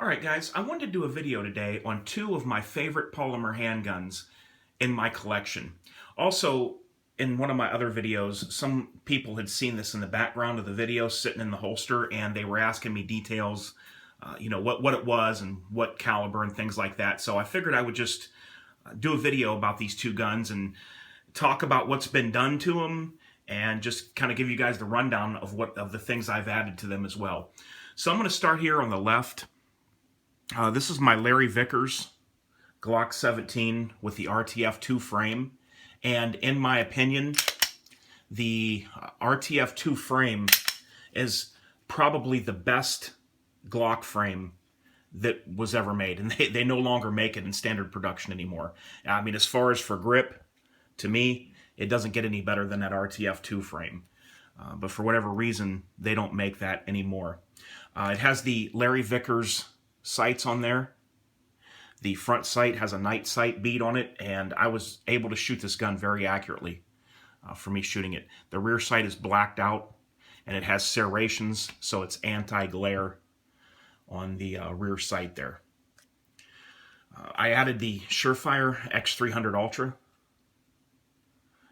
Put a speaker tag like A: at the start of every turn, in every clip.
A: Alright guys, I wanted to do a video today on two of my favorite polymer handguns in my collection. Also, in one of my other videos, some people had seen this in the background of the video sitting in the holster, and they were asking me details, what it was and what caliber and things like that. So I figured I would just do a video about these two guns and talk about what's been done to them and just kind of give you guys the rundown of the things I've added to them as well. So I'm going to start here on the left. This is my Larry Vickers Glock 17 with the RTF2 frame, and in my opinion, the RTF2 frame is probably the best Glock frame that was ever made, and they no longer make it in standard production anymore. I mean, as far as for grip, to me, it doesn't get any better than that RTF2 frame. But for whatever reason, they don't make that anymore. It has the Larry Vickers sights on there. The front sight has a night sight bead on it, and I was able to shoot this gun very accurately for me shooting it. The rear sight is blacked out, and it has serrations, so it's anti-glare on the rear sight there. I added the Surefire X300 Ultra,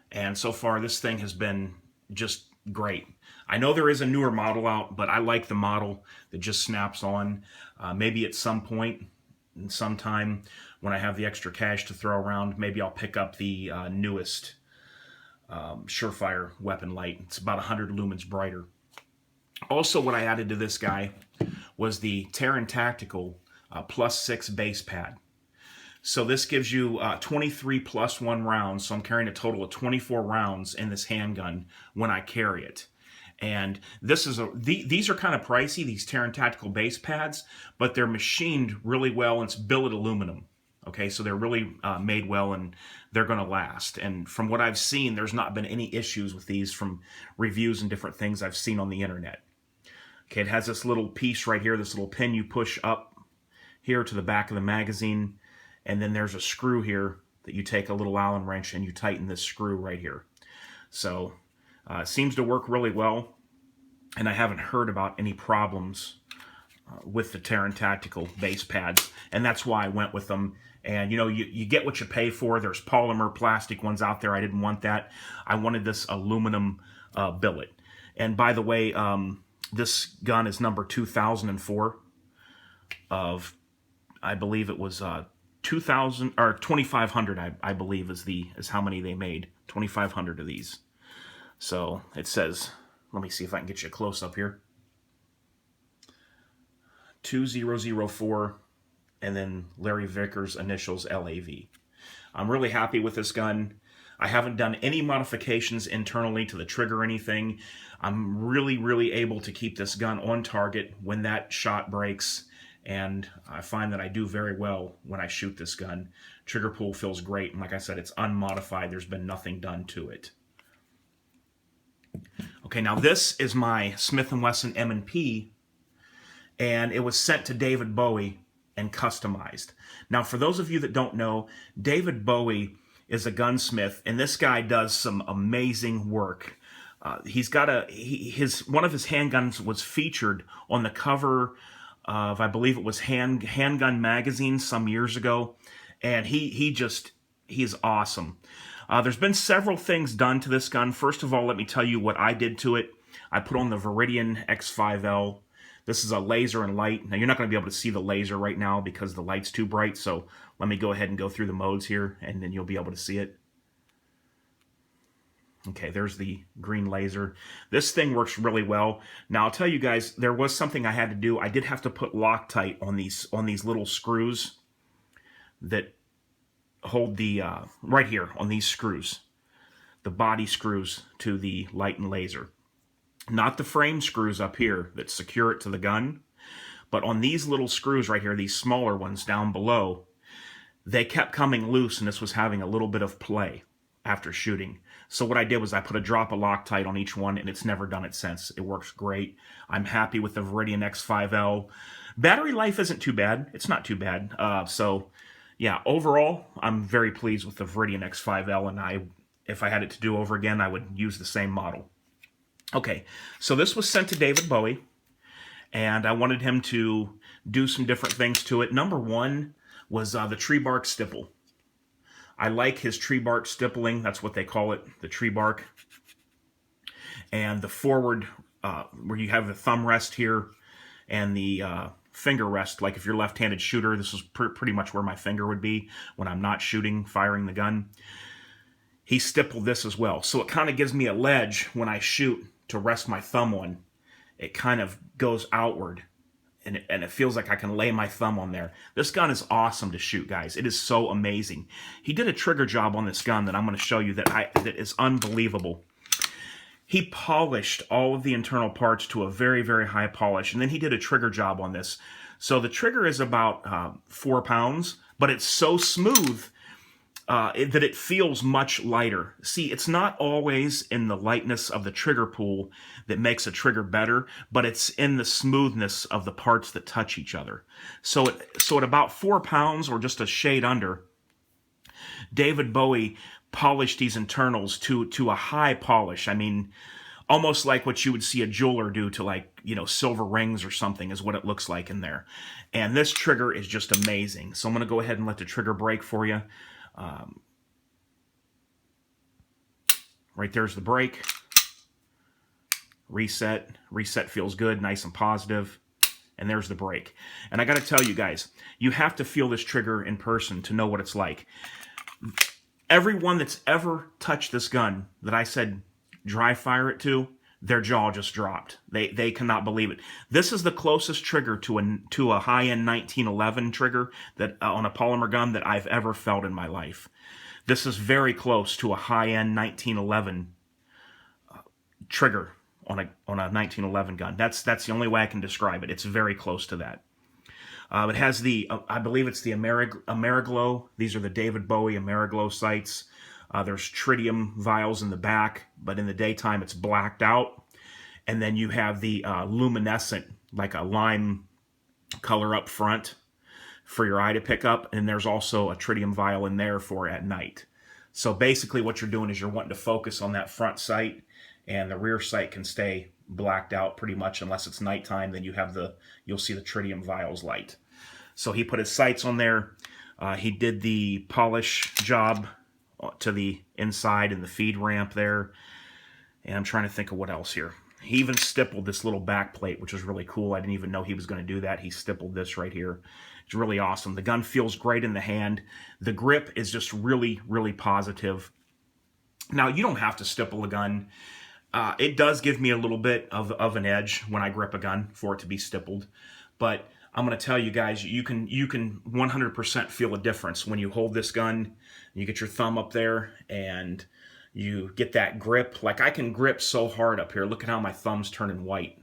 A: and so far this thing has been just great. I know there is a newer model out, but I like the model that just snaps on. Maybe at some point, sometime when I have the extra cash to throw around, maybe I'll pick up the newest Surefire weapon light. It's about 100 lumens brighter. Also, what I added to this guy was the Terran Tactical +6 base pad. So this gives you 23 plus 1 rounds, so I'm carrying a total of 24 rounds in this handgun when I carry it. And this is these are kind of pricey, these Terran Tactical base pads, but they're machined really well, and it's billet aluminum. Okay, so they're really made well, and they're going to last. And from what I've seen, there's not been any issues with these from reviews and different things I've seen on the internet. Okay, it has this little piece right here, this little pin you push up here to the back of the magazine, and then there's a screw here that you take a little Allen wrench and you tighten this screw right here. So it seems to work really well, and I haven't heard about any problems with the Terran Tactical base pads, and that's why I went with them. And you get what you pay for. There's polymer plastic ones out there. I didn't want that. I wanted this aluminum billet. And by the way, this gun is number 2004 of, I believe it was 2,000 or 2,500. I believe is how many they made. 2,500 of these. So it says, let me see if I can get you a close up here. 2004, and then Larry Vickers initials LAV. I'm really happy with this gun. I haven't done any modifications internally to the trigger or anything. I'm really able to keep this gun on target when that shot breaks, and I find that I do very well when I shoot this gun. Trigger pull feels great, and like I said, it's unmodified. There's been nothing done to it. Okay, now this is my Smith&Wesson MP, and it was sent to David Bowie and customized. Now, for those of you that don't know, David Bowie is a gunsmith, and this guy does some amazing work. He's got one of his handguns was featured on the cover of, I believe it was Handgun Magazine some years ago, and he's awesome. There's been several things done to this gun. First of all, let me tell you what I did to it. I put on the Viridian X5L. This is a laser and light. Now, you're not going to be able to see the laser right now because the light's too bright, so let me go ahead and go through the modes here, and then you'll be able to see it. Okay, there's the green laser. This thing works really well. Now, I'll tell you guys, there was something I had to do. I did have to put Loctite on these little screws that hold the, right here on these screws, the body screws to the light and laser. Not the frame screws up here that secure it to the gun, but on these little screws right here, these smaller ones down below, they kept coming loose, and this was having a little bit of play after shooting. So what I did was I put a drop of Loctite on each one, and it's never done it since. It works great. I'm happy with the Viridian X5L. Battery life isn't too bad. It's not too bad. So yeah, overall, I'm very pleased with the Viridian X5L, and if I had it to do over again, I would use the same model. Okay, so this was sent to David Bowie, and I wanted him to do some different things to it. Number one was the tree bark stipple. I like his tree bark stippling. That's what they call it, the tree bark. And the forward, where you have the thumb rest here and the finger rest, like if you're a left-handed shooter, this is pretty much where my finger would be when I'm not shooting, firing the gun. He stippled this as well. So it kind of gives me a ledge when I shoot to rest my thumb on. It kind of goes outward, and it feels like I can lay my thumb on there. This gun is awesome to shoot, guys. It is so amazing. He did a trigger job on this gun that I'm going to show you that is unbelievable. He polished all of the internal parts to a very, very high polish, and then he did a trigger job on this. So the trigger is about 4 pounds, but it's so smooth that it feels much lighter. See, it's not always in the lightness of the trigger pull that makes a trigger better, but it's in the smoothness of the parts that touch each other. So at about 4 pounds, or just a shade under, David Bowie polished these internals to a high polish. I mean, almost like what you would see a jeweler do to, like, you know, silver rings or something is what it looks like in there. And this trigger is just amazing. So I'm going to go ahead and let the trigger break for you. Right there's the break. Reset. Reset feels good, nice and positive. And there's the break. And I got to tell you guys, you have to feel this trigger in person to know what it's like. Everyone that's ever touched this gun that I said dry fire it to, their jaw just dropped. They cannot believe it. This is the closest trigger to a high-end 1911 trigger that on a polymer gun that I've ever felt in my life. This is very close to a high-end 1911 trigger on a 1911 gun. That's the only way I can describe it. It's very close to that. It has the, I believe it's the Ameriglow. These are the David Bowie Ameriglow sights. There's tritium vials in the back, but in the daytime it's blacked out. And then you have the luminescent, like a lime color up front for your eye to pick up. And there's also a tritium vial in there for at night. So basically what you're doing is you're wanting to focus on that front sight, and the rear sight can stay blacked out pretty much unless it's nighttime. Then you'll see the tritium vials light. So he put his sights on there. He did the polish job to the inside and the feed ramp there. And I'm trying to think of what else here. He even stippled this little back plate, which was really cool. I didn't even know he was going to do that. He stippled this right here. It's really awesome. The gun feels great in the hand. The grip is just really, really positive. Now, you don't have to stipple a gun. It does give me a little bit of an edge when I grip a gun for it to be stippled. But I'm going to tell you guys, you can 100% feel a difference when you hold this gun, you get your thumb up there, and you get that grip. Like, I can grip so hard up here. Look at how my thumb's turning white.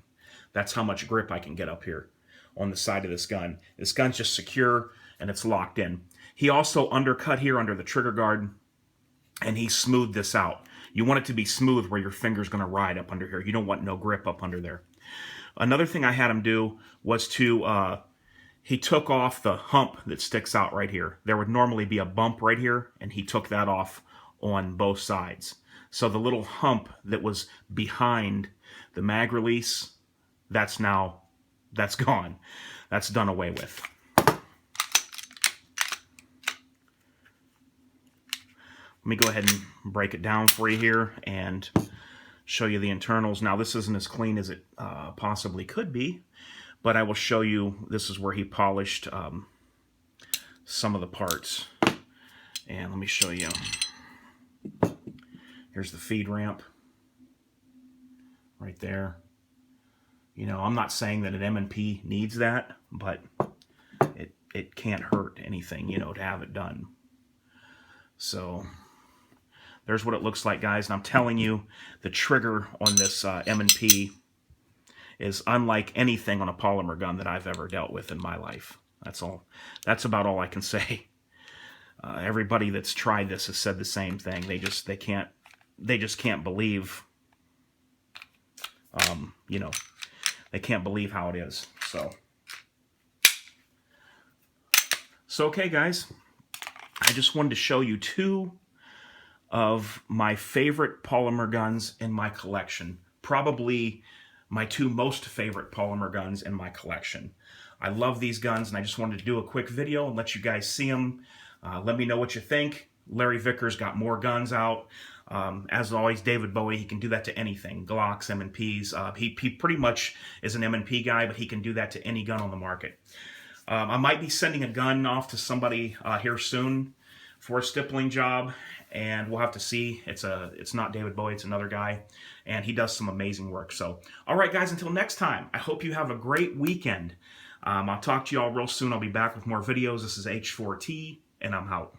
A: That's how much grip I can get up here on the side of this gun. This gun's just secure, and it's locked in. He also undercut here under the trigger guard, and he smoothed this out. You want it to be smooth where your finger's going to ride up under here. You don't want no grip up under there. Another thing I had him do was he took off the hump that sticks out right here. There would normally be a bump right here, and he took that off on both sides. So the little hump that was behind the mag release, that's gone. That's done away with. Let me go ahead and break it down for you here and show you the internals. Now, this isn't as clean as it possibly could be, but I will show you. This is where he polished some of the parts. And let me show you. Here's the feed ramp right there. You know, I'm not saying that an M&P needs that, but it can't hurt anything, you know, to have it done. So there's what it looks like, guys. And I'm telling you, the trigger on this M&P is unlike anything on a polymer gun that I've ever dealt with in my life. That's all. That's about all I can say. Everybody that's tried this has said the same thing. They just can't believe. You know, they can't believe how it is. So okay, guys. I just wanted to show you two of my favorite polymer guns in my collection. Probably my two most favorite polymer guns in my collection. I love these guns, and I just wanted to do a quick video and let you guys see them. Let me know what you think. Larry Vickers got more guns out. As always, David Bowie, he can do that to anything. Glocks, M&Ps. He pretty much is an M&P guy, but he can do that to any gun on the market. I might be sending a gun off to somebody here soon for a stippling job, and we'll have to see. It's not David Bowie, it's another guy, and he does some amazing work. So, all right, guys, until next time, I hope you have a great weekend. I'll talk to you all real soon. I'll be back with more videos. This is H4T, and I'm out.